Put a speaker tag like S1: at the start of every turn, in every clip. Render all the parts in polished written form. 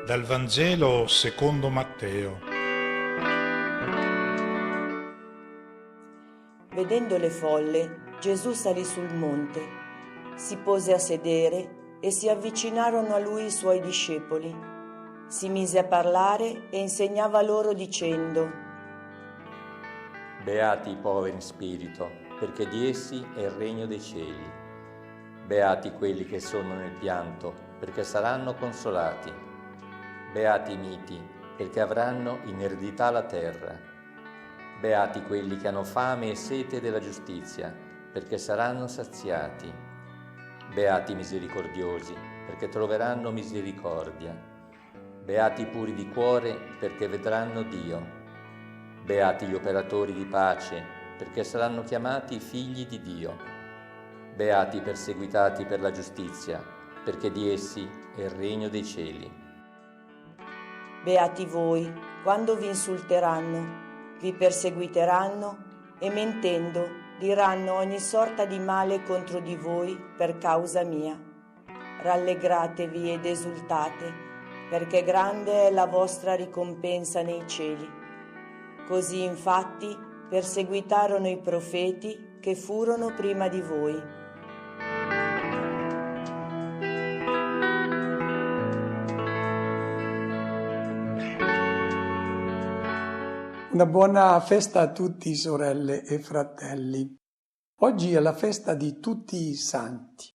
S1: Dal Vangelo secondo Matteo.
S2: Vedendo le folle, Gesù salì sul monte, si pose a sedere e si avvicinarono a lui i suoi discepoli. Si mise a parlare e insegnava loro dicendo:
S3: Beati i poveri in spirito, perché di essi è il regno dei cieli. Beati quelli che sono nel pianto, perché saranno consolati. Beati i miti, perché avranno in eredità la terra. Beati quelli che hanno fame e sete della giustizia, perché saranno saziati. Beati i misericordiosi, perché troveranno misericordia. Beati i puri di cuore, perché vedranno Dio. Beati gli operatori di pace, perché saranno chiamati figli di Dio. Beati i perseguitati per la giustizia, perché di essi è il regno dei cieli.
S2: Beati voi, quando vi insulteranno, vi perseguiteranno e mentendo diranno ogni sorta di male contro di voi per causa mia. Rallegratevi ed esultate, perché grande è la vostra ricompensa nei cieli. Così infatti perseguitarono i profeti che furono prima di voi.
S4: Una buona festa a tutti, sorelle e fratelli. Oggi è la festa di tutti i santi.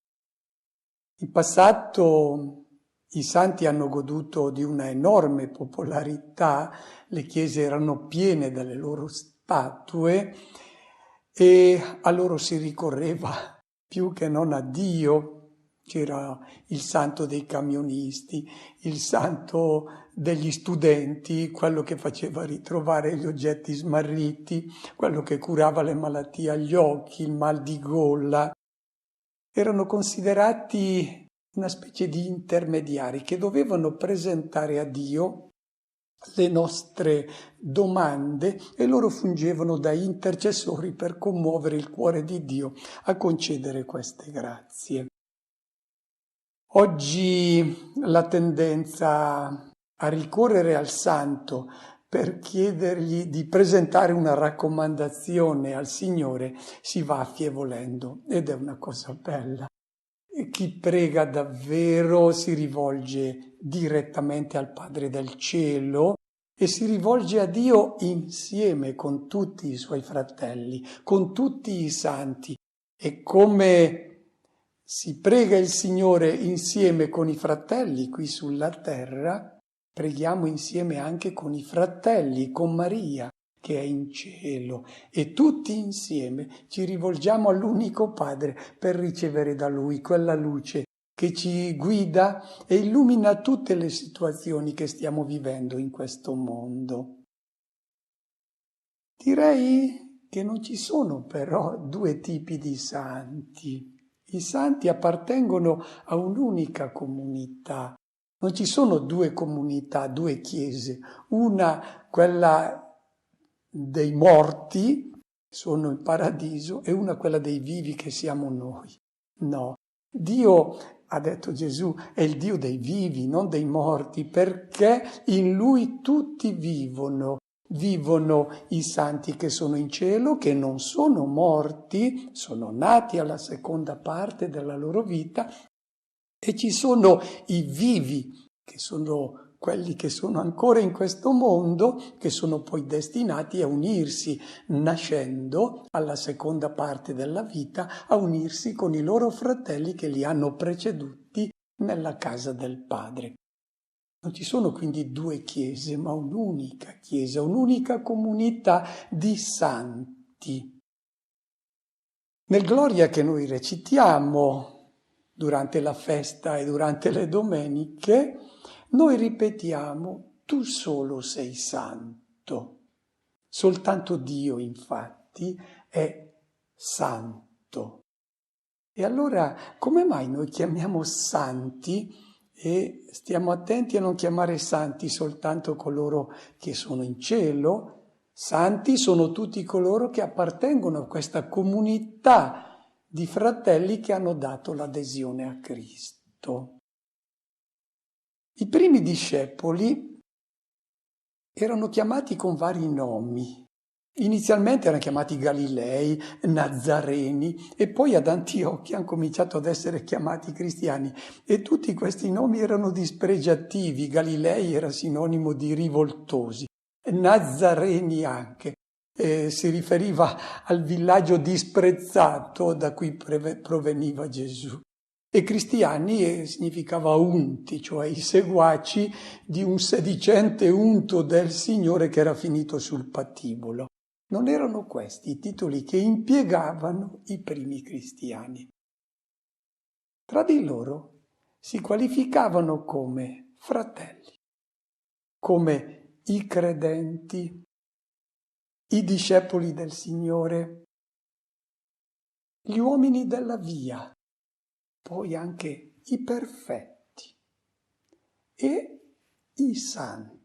S4: In passato i santi hanno goduto di una enorme popolarità, le chiese erano piene delle loro statue e a loro si ricorreva più che non a Dio. C'era il santo dei camionisti, il santo degli studenti, quello che faceva ritrovare gli oggetti smarriti, quello che curava le malattie agli occhi, il mal di gola. Erano considerati una specie di intermediari che dovevano presentare a Dio le nostre domande e loro fungevano da intercessori per commuovere il cuore di Dio a concedere queste grazie. Oggi la tendenza a ricorrere al santo per chiedergli di presentare una raccomandazione al Signore si va affievolendo ed è una cosa bella. E chi prega davvero si rivolge direttamente al Padre del Cielo e si rivolge a Dio insieme con tutti i suoi fratelli, con tutti i santi. E come si prega il Signore insieme con i fratelli qui sulla terra, preghiamo insieme anche con i fratelli, con Maria che è in cielo, e tutti insieme ci rivolgiamo all'unico Padre per ricevere da Lui quella luce che ci guida e illumina tutte le situazioni che stiamo vivendo in questo mondo. Direi che non ci sono però due tipi di santi. I santi appartengono a un'unica comunità. Non ci sono due comunità, due chiese. Una, quella dei morti, sono in paradiso, e una, quella dei vivi, che siamo noi. No, Dio, ha detto Gesù, è il Dio dei vivi, non dei morti, perché in Lui tutti vivono. Vivono i santi che sono in cielo, che non sono morti, sono nati alla seconda parte della loro vita, e ci sono i vivi, che sono quelli che sono ancora in questo mondo, che sono poi destinati a unirsi, nascendo alla seconda parte della vita, a unirsi con i loro fratelli che li hanno preceduti nella casa del Padre. Non ci sono quindi due chiese, ma un'unica chiesa, un'unica comunità di santi. Nel Gloria che noi recitiamo durante la festa e durante le domeniche, noi ripetiamo: tu solo sei santo. Soltanto Dio, infatti, è santo. E allora, come mai noi chiamiamo santi e stiamo attenti a non chiamare santi soltanto coloro che sono in cielo? Santi sono tutti coloro che appartengono a questa comunità di fratelli che hanno dato l'adesione a Cristo. I primi discepoli erano chiamati con vari nomi. Inizialmente erano chiamati Galilei, Nazareni e poi ad Antiochia hanno cominciato ad essere chiamati cristiani e tutti questi nomi erano dispregiativi. Galilei era sinonimo di rivoltosi, Nazareni anche. Si riferiva al villaggio disprezzato da cui proveniva Gesù. E cristiani significava unti, cioè i seguaci di un sedicente unto del Signore che era finito sul patibolo. Non erano questi i titoli che impiegavano i primi cristiani. Tra di loro si qualificavano come fratelli, come i credenti, i discepoli del Signore, gli uomini della via, poi anche i perfetti e i santi.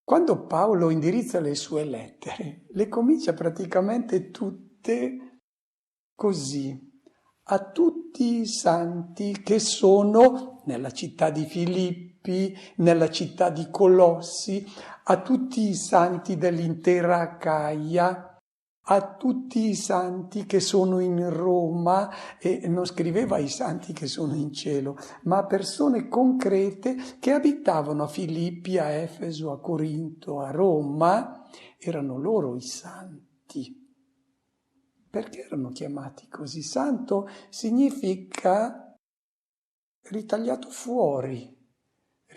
S4: Quando Paolo indirizza le sue lettere, le comincia praticamente tutte così: a tutti i santi che sono nella città di Filippi, nella città di Colossi, a tutti i santi dell'intera Acaia, a tutti i santi che sono in Roma, e non scriveva ai santi che sono in cielo, ma a persone concrete che abitavano a Filippi, a Efeso, a Corinto, a Roma, erano loro i santi. Perché erano chiamati così? Santo significa ritagliato fuori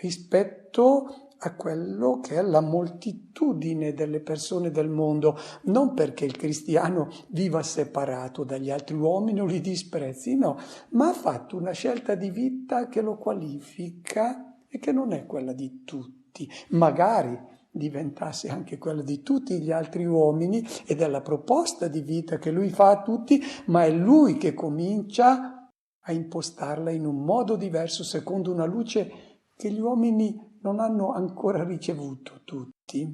S4: rispetto a quello che è la moltitudine delle persone del mondo, non perché il cristiano viva separato dagli altri uomini o li disprezzi, no, ma ha fatto una scelta di vita che lo qualifica e che non è quella di tutti. Magari diventasse anche quella di tutti gli altri uomini ed è la proposta di vita che lui fa a tutti, ma è lui che comincia a impostarla in un modo diverso, secondo una luce che gli uomini non hanno ancora ricevuto tutti.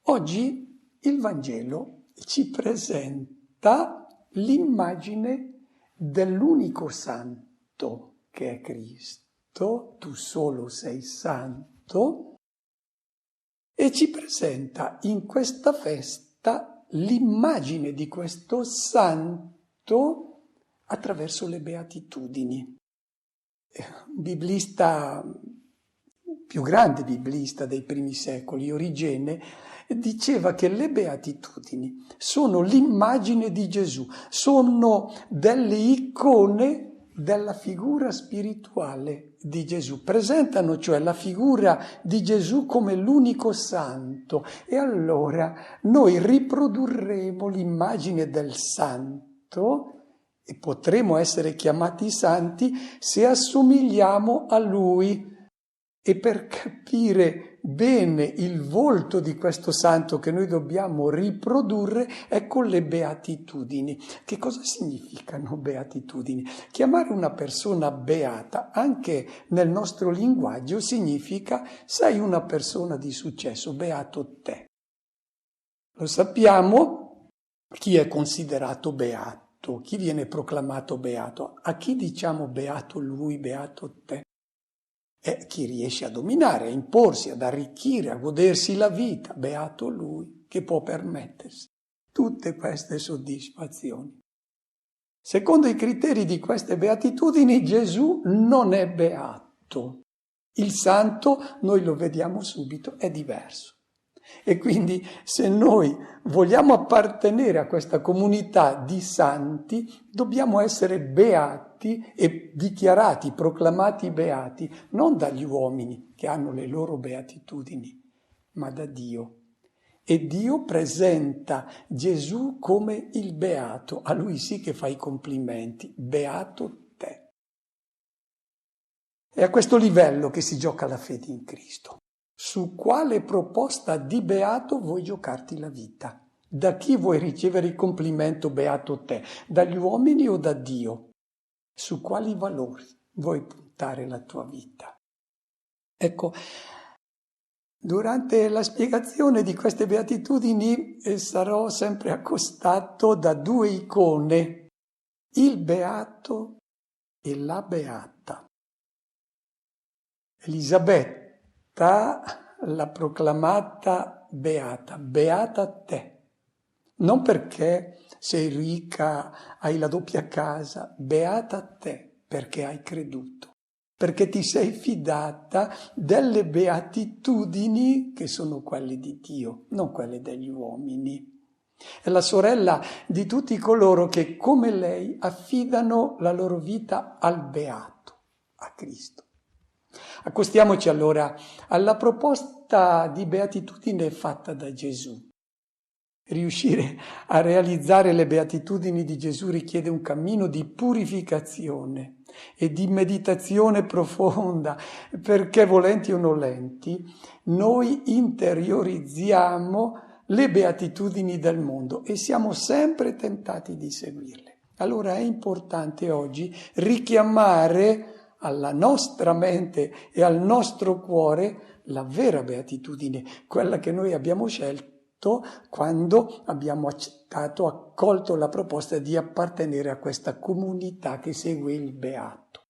S4: Oggi il Vangelo ci presenta l'immagine dell'unico santo che è Cristo, tu solo sei santo, e ci presenta in questa festa l'immagine di questo santo attraverso le beatitudini. Un biblista, più grande biblista dei primi secoli, Origene, diceva che le beatitudini sono l'immagine di Gesù, sono delle icone della figura spirituale di Gesù, presentano cioè la figura di Gesù come l'unico santo e allora noi riprodurremo l'immagine del santo e potremo essere chiamati santi se assomigliamo a Lui. E per capire bene il volto di questo santo che noi dobbiamo riprodurre, ecco le beatitudini. Che cosa significano beatitudini? Chiamare una persona beata, anche nel nostro linguaggio, significa sei una persona di successo, beato te. Lo sappiamo chi è considerato beato. Chi viene proclamato beato? A chi diciamo beato lui, beato te? È chi riesce a dominare, a imporsi, ad arricchire, a godersi la vita. Beato lui, che può permettersi tutte queste soddisfazioni. Secondo i criteri di queste beatitudini, Gesù non è beato. Il santo, noi lo vediamo subito, è diverso. E quindi se noi vogliamo appartenere a questa comunità di santi, dobbiamo essere beati e dichiarati, proclamati beati, non dagli uomini che hanno le loro beatitudini, ma da Dio. E Dio presenta Gesù come il beato, a lui sì che fa i complimenti, beato te. È a questo livello che si gioca la fede in Cristo. Su quale proposta di beato vuoi giocarti la vita? Da chi vuoi ricevere il complimento beato te? Dagli uomini o da Dio? Su quali valori vuoi puntare la tua vita? Ecco, durante la spiegazione di queste beatitudini sarò sempre accostato da due icone, il beato e la beata. Elisabetta l'ha proclamata beata, beata te. Non perché sei ricca, hai la doppia casa, beata te perché hai creduto, perché ti sei fidata delle beatitudini che sono quelle di Dio, non quelle degli uomini. È la sorella di tutti coloro che, come lei, affidano la loro vita al beato, a Cristo. Accostiamoci allora alla proposta di beatitudine fatta da Gesù. Riuscire a realizzare le beatitudini di Gesù richiede un cammino di purificazione e di meditazione profonda, perché volenti o nolenti, noi interiorizziamo le beatitudini del mondo e siamo sempre tentati di seguirle. Allora è importante oggi richiamare alla nostra mente e al nostro cuore la vera beatitudine, quella che noi abbiamo scelto quando abbiamo accettato, accolto la proposta di appartenere a questa comunità che segue il beato.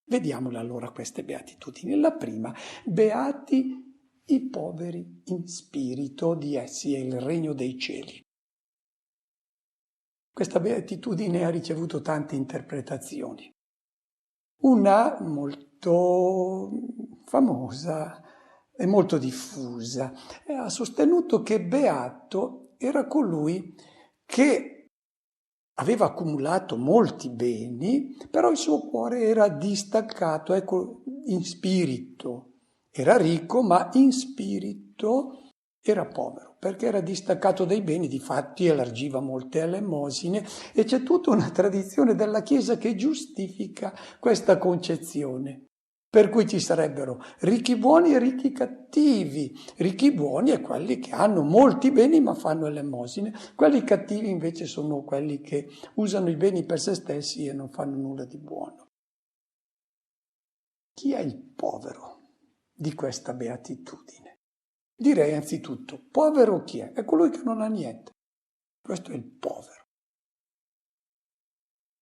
S4: Vediamola allora queste beatitudini. La prima, beati i poveri in spirito, di essi è il regno dei cieli. Questa beatitudine ha ricevuto tante interpretazioni. Una molto famosa e molto diffusa ha sostenuto che beato era colui che aveva accumulato molti beni, però il suo cuore era distaccato, ecco, in spirito. Era ricco, ma in spirito era povero, perché era distaccato dai beni, difatti elargiva molte elemosine, e c'è tutta una tradizione della Chiesa che giustifica questa concezione. Per cui ci sarebbero ricchi buoni e ricchi cattivi. Ricchi buoni è quelli che hanno molti beni ma fanno elemosine, quelli cattivi invece sono quelli che usano i beni per se stessi e non fanno nulla di buono. Chi è il povero di questa beatitudine? Direi anzitutto, povero chi è? È colui che non ha niente. Questo è il povero.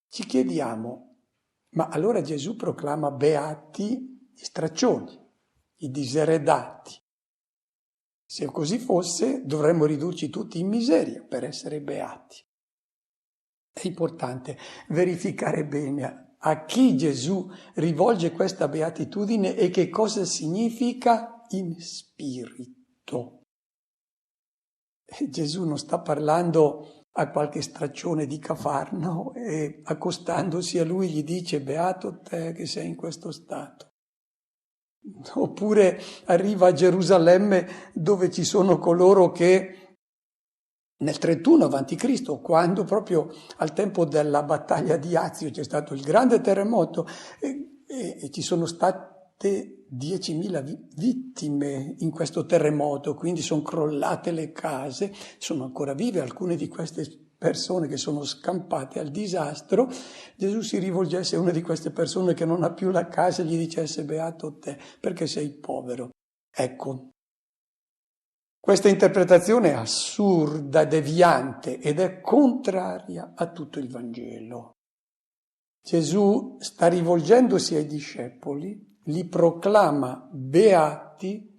S4: Ci chiediamo, ma allora Gesù proclama beati gli straccioni, i diseredati. Se così fosse, dovremmo ridurci tutti in miseria per essere beati. È importante verificare bene a chi Gesù rivolge questa beatitudine e che cosa significa in spirito. E Gesù non sta parlando a qualche straccione di Cafarnao e accostandosi a lui gli dice beato te che sei in questo stato. Oppure arriva a Gerusalemme dove ci sono coloro che nel 31 a.C., quando proprio al tempo della battaglia di Azio c'è stato il grande terremoto e ci sono state 10.000 vittime in questo terremoto, quindi sono crollate le case, sono ancora vive alcune di queste persone che sono scampate al disastro. Gesù si rivolgesse a una di queste persone che non ha più la casa e gli dicesse beato te perché sei povero. Ecco, questa interpretazione è assurda, deviante ed è contraria a tutto il Vangelo. Gesù sta rivolgendosi ai discepoli, li proclama beati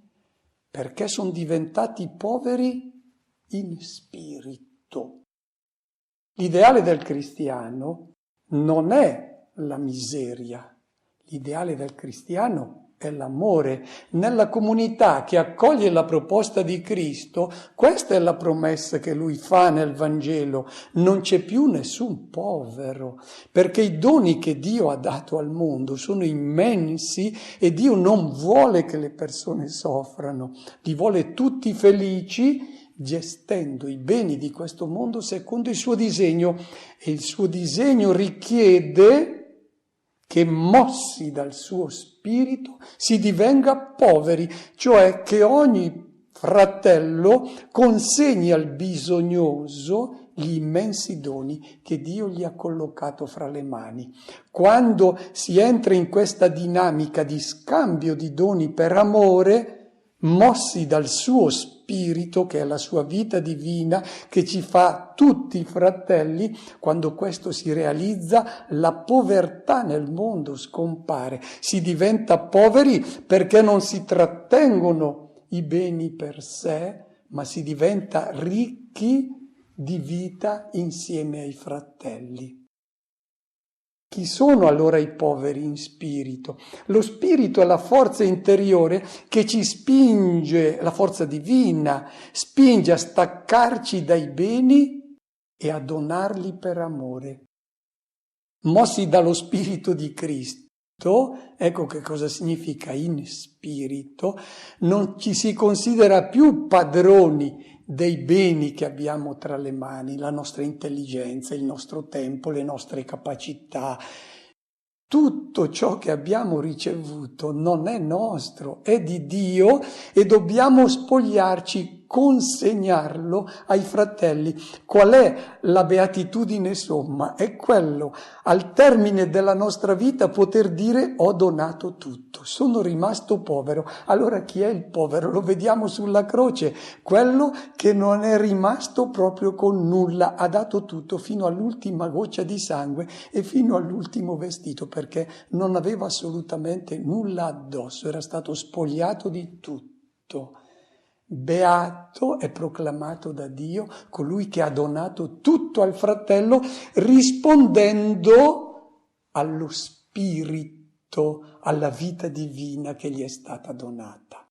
S4: perché sono diventati poveri in spirito. L'ideale del cristiano non è la miseria, l'ideale del cristiano è l'amore. Nella comunità che accoglie la proposta di Cristo, questa è la promessa che lui fa nel Vangelo: non c'è più nessun povero, perché i doni che Dio ha dato al mondo sono immensi e Dio non vuole che le persone soffrano, li vuole tutti felici, gestendo i beni di questo mondo secondo il suo disegno. E il suo disegno richiede che, mossi dal suo spirito, si divenga poveri, cioè che ogni fratello consegni al bisognoso gli immensi doni che Dio gli ha collocato fra le mani. Quando si entra in questa dinamica di scambio di doni per amore, mossi dal suo spirito, Spirito, che è la sua vita divina, che ci fa tutti fratelli, quando questo si realizza, la povertà nel mondo scompare. Si diventa poveri perché non si trattengono i beni per sé, ma si diventa ricchi di vita insieme ai fratelli. Chi sono allora i poveri in spirito? Lo spirito è la forza interiore che ci spinge, la forza divina, spinge a staccarci dai beni e a donarli per amore. Mossi dallo spirito di Cristo, ecco che cosa significa in spirito, non ci si considera più padroni dei beni che abbiamo tra le mani, la nostra intelligenza, il nostro tempo, le nostre capacità. Tutto ciò che abbiamo ricevuto non è nostro, è di Dio e dobbiamo spogliarci, consegnarlo ai fratelli. Qual è la beatitudine somma? È quello, al termine della nostra vita, poter dire ho donato tutto, sono rimasto povero. Allora chi è il povero? Lo vediamo sulla croce, quello che non è rimasto proprio con nulla, ha dato tutto fino all'ultima goccia di sangue e fino all'ultimo vestito, perché non aveva assolutamente nulla addosso, era stato spogliato di tutto. Beato è proclamato da Dio colui che ha donato tutto al fratello, rispondendo allo spirito, alla vita divina che gli è stata donata.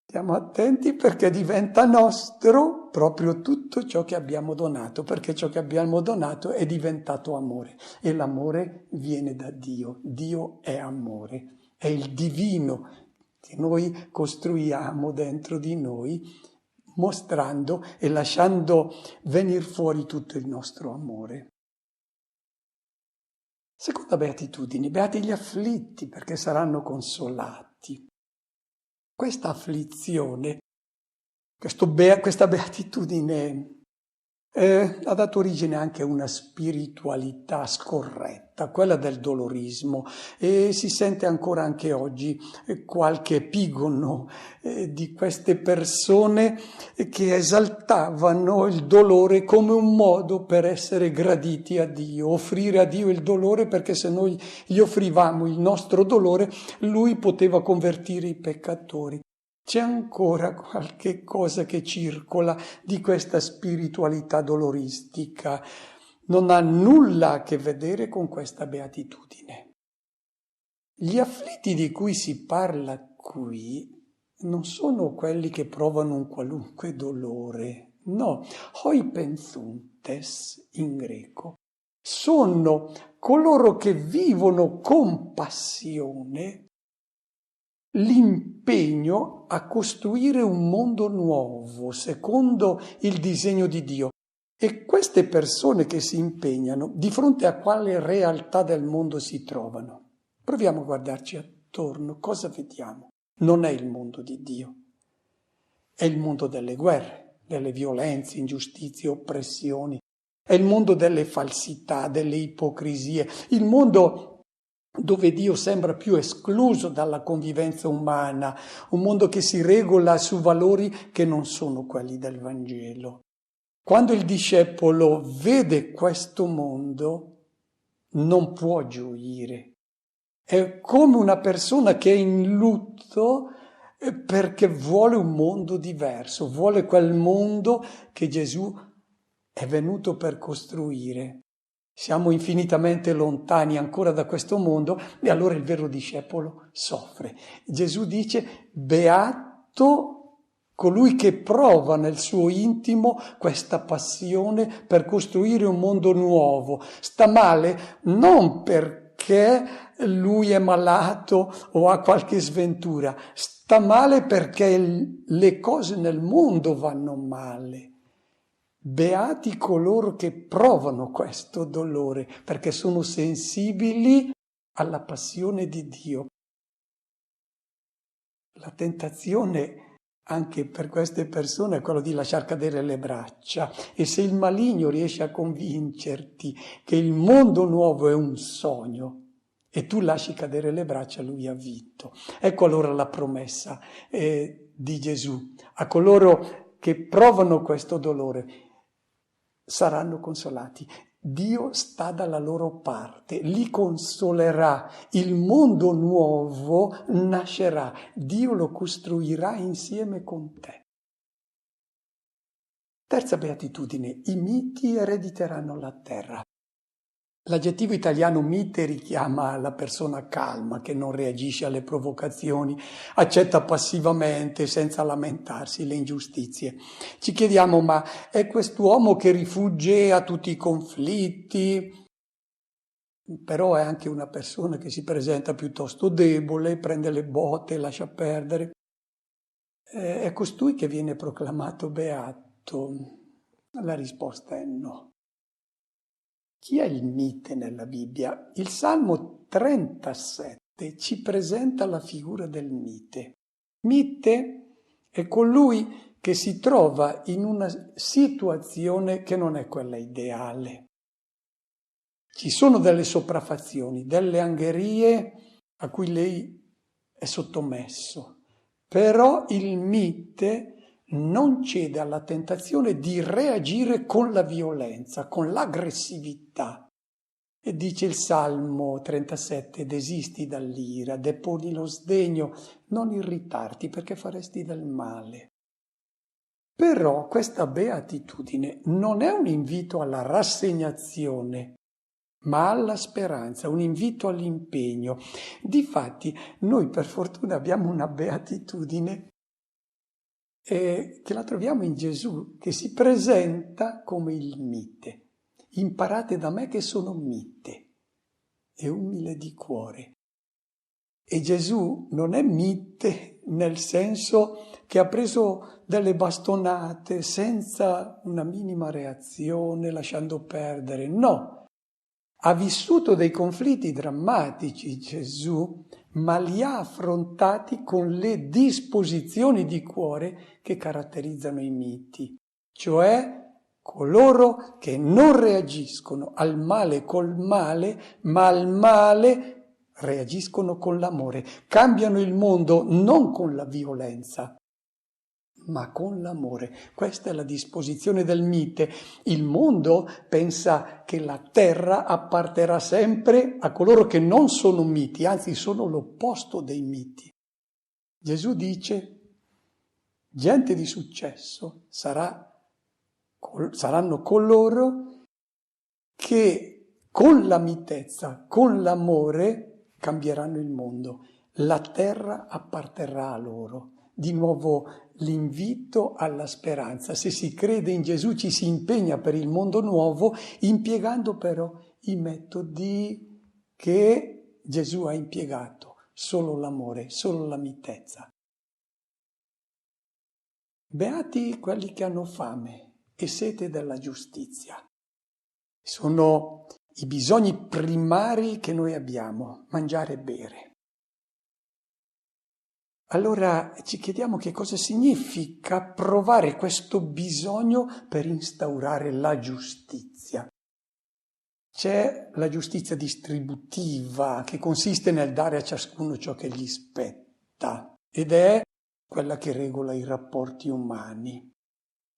S4: Stiamo attenti perché diventa nostro proprio tutto ciò che abbiamo donato, perché ciò che abbiamo donato è diventato amore e l'amore viene da Dio. Dio è amore, è il divino che noi costruiamo dentro di noi, mostrando e lasciando venire fuori tutto il nostro amore. Seconda beatitudine, beati gli afflitti perché saranno consolati. Questa afflizione, questa beatitudine ha dato origine anche a una spiritualità scorretta, quella del dolorismo, e si sente ancora anche oggi qualche epigono di queste persone che esaltavano il dolore come un modo per essere graditi a Dio, offrire a Dio il dolore, perché se noi gli offrivamo il nostro dolore, Lui poteva convertire i peccatori. C'è ancora qualche cosa che circola di questa spiritualità doloristica. Non ha nulla a che vedere con questa beatitudine. Gli afflitti di cui si parla qui non sono quelli che provano un qualunque dolore. No, hoi penthuntes in greco. Sono coloro che vivono con passione l'impegno a costruire un mondo nuovo secondo il disegno di Dio. E queste persone che si impegnano, di fronte a quale realtà del mondo si trovano? Proviamo a guardarci attorno, cosa vediamo? Non è il mondo di Dio, è il mondo delle guerre, delle violenze, ingiustizie, oppressioni, è il mondo delle falsità, delle ipocrisie, il mondo dove Dio sembra più escluso dalla convivenza umana, un mondo che si regola su valori che non sono quelli del Vangelo. Quando il discepolo vede questo mondo, non può gioire. È come una persona che è in lutto perché vuole un mondo diverso, vuole quel mondo che Gesù è venuto per costruire. Siamo infinitamente lontani ancora da questo mondo e allora il vero discepolo soffre. Gesù dice: beato colui che prova nel suo intimo questa passione per costruire un mondo nuovo. Sta male non perché lui è malato o ha qualche sventura, sta male perché le cose nel mondo vanno male. Beati coloro che provano questo dolore, perché sono sensibili alla passione di Dio. La tentazione anche per queste persone è quello di lasciar cadere le braccia, e se il maligno riesce a convincerti che il mondo nuovo è un sogno e tu lasci cadere le braccia, lui ha vinto. Ecco allora la promessa di Gesù, a coloro che provano questo dolore, saranno consolati. Dio sta dalla loro parte, li consolerà, il mondo nuovo nascerà, Dio lo costruirà insieme con te. Terza beatitudine, i miti erediteranno la terra. L'aggettivo italiano mite richiama la persona calma che non reagisce alle provocazioni, accetta passivamente, senza lamentarsi, le ingiustizie. Ci chiediamo, ma è quest'uomo che rifugge a tutti i conflitti? Però è anche una persona che si presenta piuttosto debole, prende le botte, lascia perdere. È costui che viene proclamato beato? La risposta è no. Chi è il mite nella Bibbia? Il Salmo 37 ci presenta la figura del mite. Mite è colui che si trova in una situazione che non è quella ideale. Ci sono delle sopraffazioni, delle angherie a cui lei è sottomesso, però il mite non cede alla tentazione di reagire con la violenza, con l'aggressività. E dice il Salmo 37, desisti dall'ira, deponi lo sdegno, non irritarti perché faresti del male. Però questa beatitudine non è un invito alla rassegnazione, ma alla speranza, un invito all'impegno. Difatti, noi per fortuna abbiamo una beatitudine che la troviamo in Gesù, che si presenta come il mite. Imparate da me che sono mite e umile di cuore. E Gesù non è mite nel senso che ha preso delle bastonate senza una minima reazione, lasciando perdere. No, ha vissuto dei conflitti drammatici Gesù, ma li ha affrontati con le disposizioni di cuore che caratterizzano i miti, cioè coloro che non reagiscono al male col male, ma al male reagiscono con l'amore. Cambiano il mondo non con la violenza, ma con l'amore. Questa è la disposizione del mite. Il mondo pensa che la terra apparterrà sempre a coloro che non sono miti, anzi sono l'opposto dei miti. Gesù dice, gente di successo saranno coloro che con la mitezza, con l'amore cambieranno il mondo. La terra apparterrà a loro. Di nuovo l'invito alla speranza. Se si crede in Gesù ci si impegna per il mondo nuovo, impiegando però i metodi che Gesù ha impiegato, solo l'amore, solo la mitezza. Beati quelli che hanno fame e sete della giustizia. Sono i bisogni primari che noi abbiamo, mangiare e bere. Allora ci chiediamo che cosa significa provare questo bisogno per instaurare la giustizia. C'è la giustizia distributiva che consiste nel dare a ciascuno ciò che gli spetta ed è quella che regola i rapporti umani.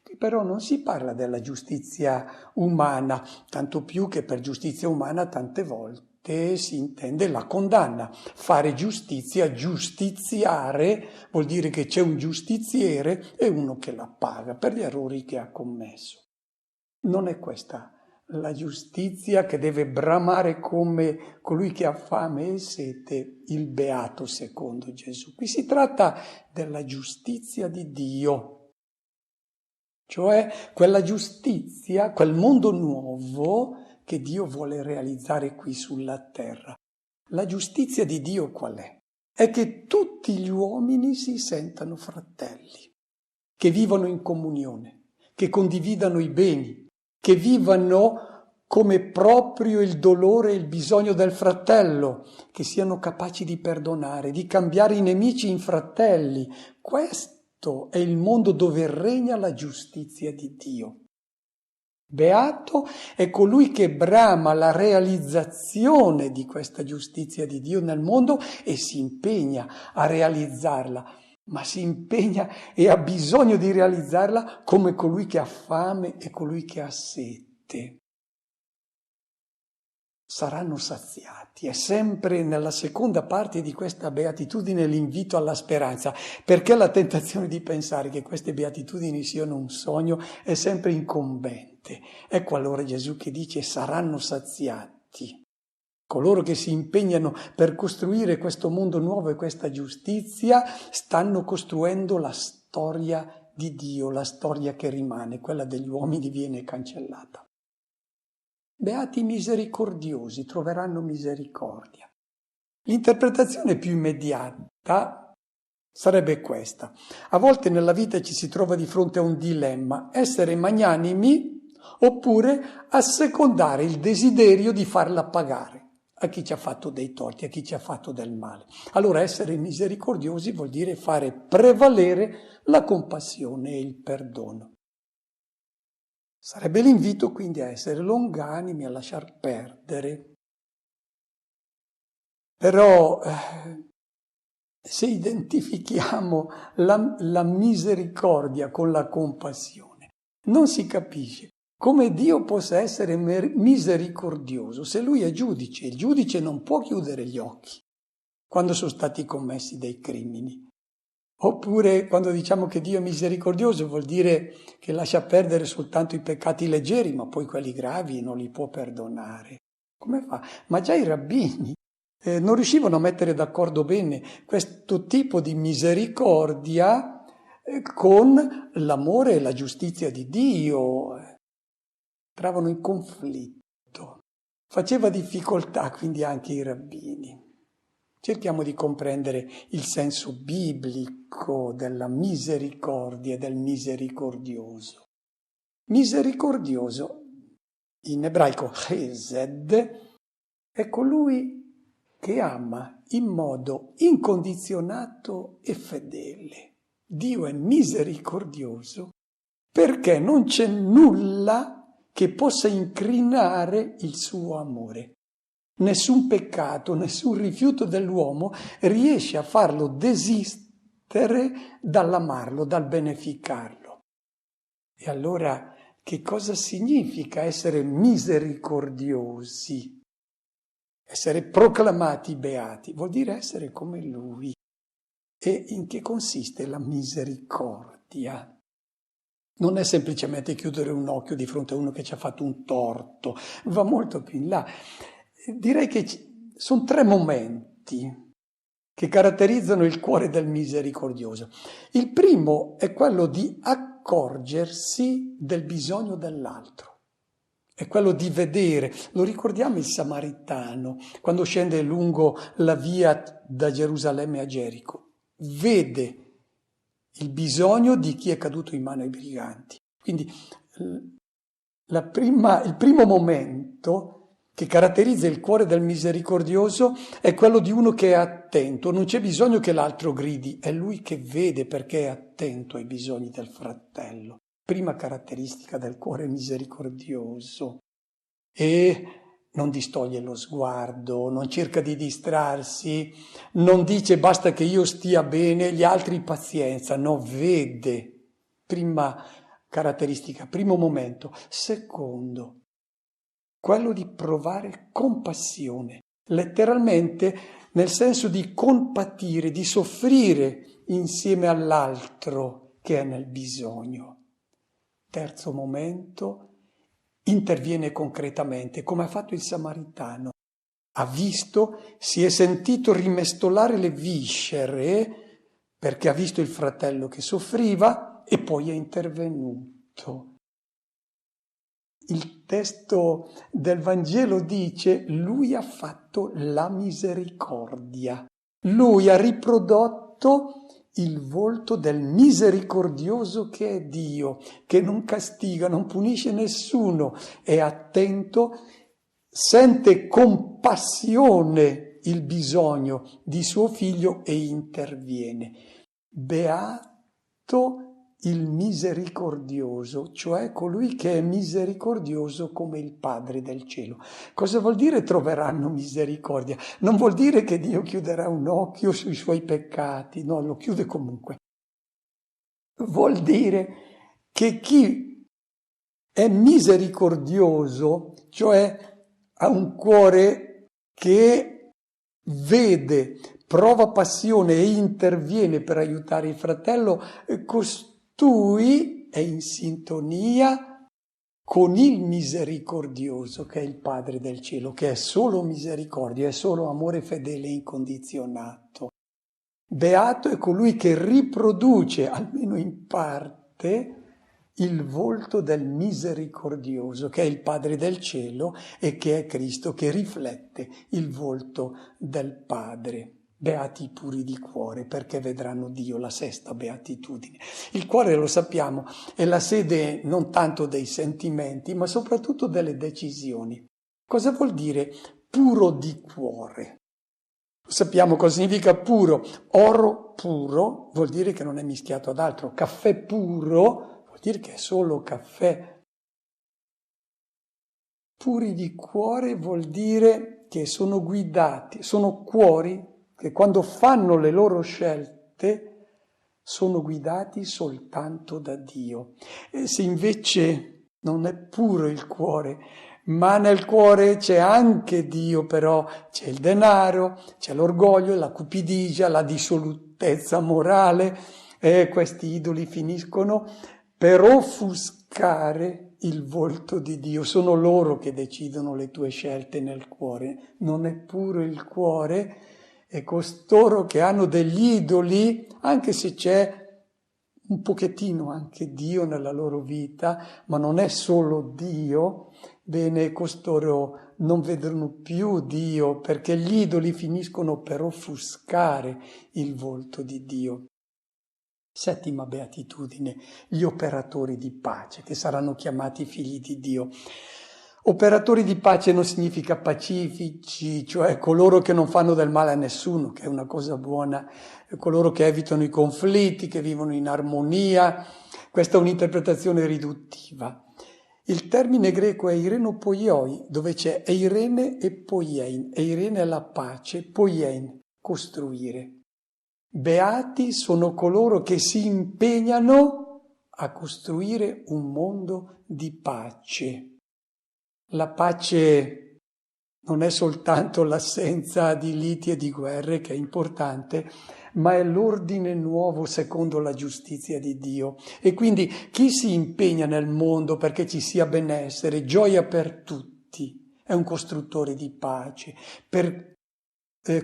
S4: Qui però non si parla della giustizia umana, tanto più che per giustizia umana tante volte si intende la condanna. Fare giustizia, giustiziare, vuol dire che c'è un giustiziere e uno che la paga per gli errori che ha commesso. Non è questa la giustizia che deve bramare come colui che ha fame e sete, il beato secondo Gesù. Qui si tratta della giustizia di Dio, cioè quella giustizia, quel mondo nuovo che Dio vuole realizzare qui sulla terra. La giustizia di Dio qual è? È che tutti gli uomini si sentano fratelli, che vivano in comunione, che condividano i beni, che vivano come proprio il dolore e il bisogno del fratello, che siano capaci di perdonare, di cambiare i nemici in fratelli. Questo è il mondo dove regna la giustizia di Dio. Beato è colui che brama la realizzazione di questa giustizia di Dio nel mondo e si impegna a realizzarla. ma si impegna e ha bisogno di realizzarla come colui che ha fame e colui che ha sete. Saranno saziati. È sempre nella seconda parte di questa beatitudine l'invito alla speranza, perché la tentazione di pensare che queste beatitudini siano un sogno è sempre incombente. Ecco allora Gesù che dice saranno saziati. Coloro che si impegnano per costruire questo mondo nuovo e questa giustizia stanno costruendo la storia di Dio, la storia che rimane, quella degli uomini viene cancellata. Beati misericordiosi, troveranno misericordia. L'interpretazione più immediata sarebbe questa. A volte nella vita ci si trova di fronte a un dilemma, essere magnanimi oppure assecondare il desiderio di farla pagare a chi ci ha fatto dei torti, a chi ci ha fatto del male. Allora essere misericordiosi vuol dire fare prevalere la compassione e il perdono. Sarebbe l'invito quindi a essere longanimi, a lasciar perdere. Però se identifichiamo la misericordia con la compassione, non si capisce come Dio possa essere misericordioso se Lui è giudice. Il giudice non può chiudere gli occhi quando sono stati commessi dei crimini. Oppure quando diciamo che Dio è misericordioso vuol dire che lascia perdere soltanto i peccati leggeri, ma poi quelli gravi non li può perdonare. Come fa? Ma già i rabbini non riuscivano a mettere d'accordo bene questo tipo di misericordia con l'amore e la giustizia di Dio. Entravano in conflitto. Faceva difficoltà quindi anche i rabbini. Cerchiamo di comprendere il senso biblico della misericordia e del misericordioso. Misericordioso, in ebraico chesed, è colui che ama in modo incondizionato e fedele. Dio è misericordioso perché non c'è nulla che possa incrinare il suo amore. Nessun peccato, nessun rifiuto dell'uomo riesce a farlo desistere dall'amarlo, dal beneficarlo. E allora che cosa significa essere misericordiosi? Essere proclamati beati vuol dire essere come Lui. E in che consiste la misericordia? Non è semplicemente chiudere un occhio di fronte a uno che ci ha fatto un torto, va molto più in là. Direi che sono 3 momenti che caratterizzano il cuore del misericordioso. Il primo è quello di accorgersi del bisogno dell'altro, è quello di vedere. Lo ricordiamo il Samaritano, quando scende lungo la via da Gerusalemme a Gerico, vede il bisogno di chi è caduto in mano ai briganti. Quindi il primo momento che caratterizza il cuore del misericordioso è quello di uno che è attento. Non c'è bisogno che l'altro gridi, è lui che vede perché è attento ai bisogni del fratello. Prima caratteristica del cuore misericordioso. E non distoglie lo sguardo, non cerca di distrarsi, non dice basta che io stia bene, gli altri pazienza, no, vede. Prima caratteristica, primo momento. Secondo, quello di provare compassione, letteralmente nel senso di compatire, di soffrire insieme all'altro che è nel bisogno. Terzo momento, interviene concretamente, come ha fatto il Samaritano. Ha visto, si è sentito rimestolare le viscere perché ha visto il fratello che soffriva e poi è intervenuto. Il testo del Vangelo dice: lui ha fatto la misericordia. Lui ha riprodotto il volto del misericordioso che è Dio, che non castiga, non punisce nessuno, è attento, sente con passione il bisogno di suo figlio e interviene. Beato il misericordioso, cioè colui che è misericordioso come il Padre del cielo. Cosa vuol dire troveranno misericordia? Non vuol dire che Dio chiuderà un occhio sui suoi peccati, no, lo chiude comunque. Vuol dire che chi è misericordioso, cioè ha un cuore che vede, prova passione e interviene per aiutare il fratello, costui è in sintonia con il misericordioso che è il Padre del cielo, che è solo misericordia, è solo amore fedele e incondizionato. Beato è colui che riproduce, almeno in parte, il volto del misericordioso, che è il Padre del cielo e che è Cristo, che riflette il volto del Padre. Beati i puri di cuore, perché vedranno Dio, la sesta beatitudine. Il cuore, lo sappiamo, è la sede non tanto dei sentimenti, ma soprattutto delle decisioni. Cosa vuol dire puro di cuore? Sappiamo cosa significa puro. Oro puro vuol dire che non è mischiato ad altro. Caffè puro vuol dire che è solo caffè. Puri di cuore vuol dire che sono guidati, sono cuori che quando fanno le loro scelte sono guidati soltanto da Dio. E se invece non è puro il cuore, ma nel cuore c'è anche Dio, però c'è il denaro, c'è l'orgoglio, la cupidigia, la dissolutezza morale, e questi idoli finiscono per offuscare il volto di Dio. Sono loro che decidono le tue scelte nel cuore, non è puro il cuore, e costoro che hanno degli idoli, anche se c'è un pochettino anche Dio nella loro vita, ma non è solo Dio, bene, costoro non vedono più Dio, perché gli idoli finiscono per offuscare il volto di Dio. Settima beatitudine, gli operatori di pace, che saranno chiamati figli di Dio. Operatori di pace non significa pacifici, cioè coloro che non fanno del male a nessuno, che è una cosa buona, coloro che evitano i conflitti, che vivono in armonia. Questa è un'interpretazione riduttiva. Il termine greco è eirenopoioi, dove c'è eirene e poiein. Eirene è la pace, poiein, costruire. Beati sono coloro che si impegnano a costruire un mondo di pace. La pace non è soltanto l'assenza di liti e di guerre, che è importante, ma è l'ordine nuovo secondo la giustizia di Dio. E quindi chi si impegna nel mondo perché ci sia benessere, gioia per tutti, è un costruttore di pace. Per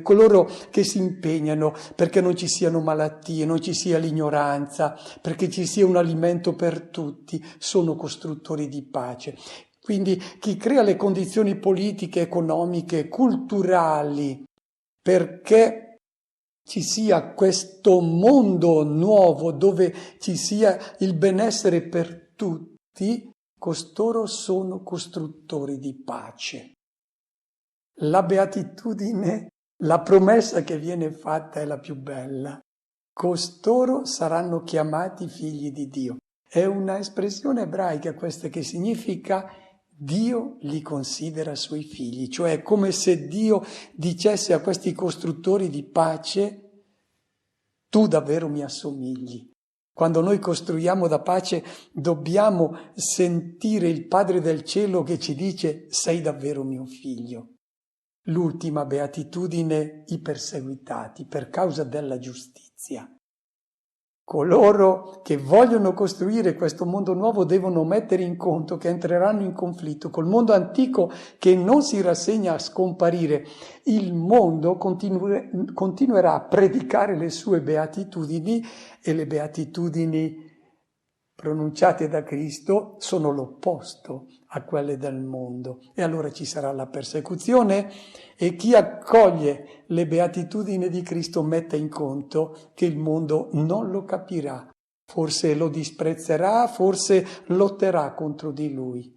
S4: coloro che si impegnano perché non ci siano malattie, non ci sia l'ignoranza, perché ci sia un alimento per tutti, sono costruttori di pace. Quindi chi crea le condizioni politiche, economiche, culturali, perché ci sia questo mondo nuovo dove ci sia il benessere per tutti, costoro sono costruttori di pace. La beatitudine, la promessa che viene fatta è la più bella. Costoro saranno chiamati figli di Dio. È una espressione ebraica questa che significa Dio li considera suoi figli, cioè è come se Dio dicesse a questi costruttori di pace: tu davvero mi assomigli. Quando noi costruiamo da pace dobbiamo sentire il Padre del cielo che ci dice: sei davvero mio figlio. L'ultima beatitudine, i perseguitati per causa della giustizia. Coloro che vogliono costruire questo mondo nuovo devono mettere in conto che entreranno in conflitto col mondo antico che non si rassegna a scomparire. Il mondo continuerà a predicare le sue beatitudini, e le beatitudini pronunciate da Cristo sono l'opposto a quelle del mondo. E allora ci sarà la persecuzione, e chi accoglie le beatitudini di Cristo mette in conto che il mondo non lo capirà, forse lo disprezzerà, forse lotterà contro di lui,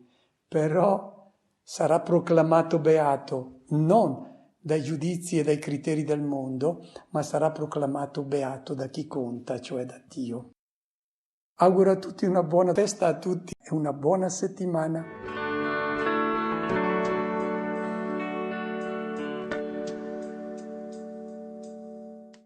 S4: però sarà proclamato beato non dai giudizi e dai criteri del mondo, ma sarà proclamato beato da chi conta, cioè da Dio. Auguro a tutti una buona festa a tutti e una buona settimana.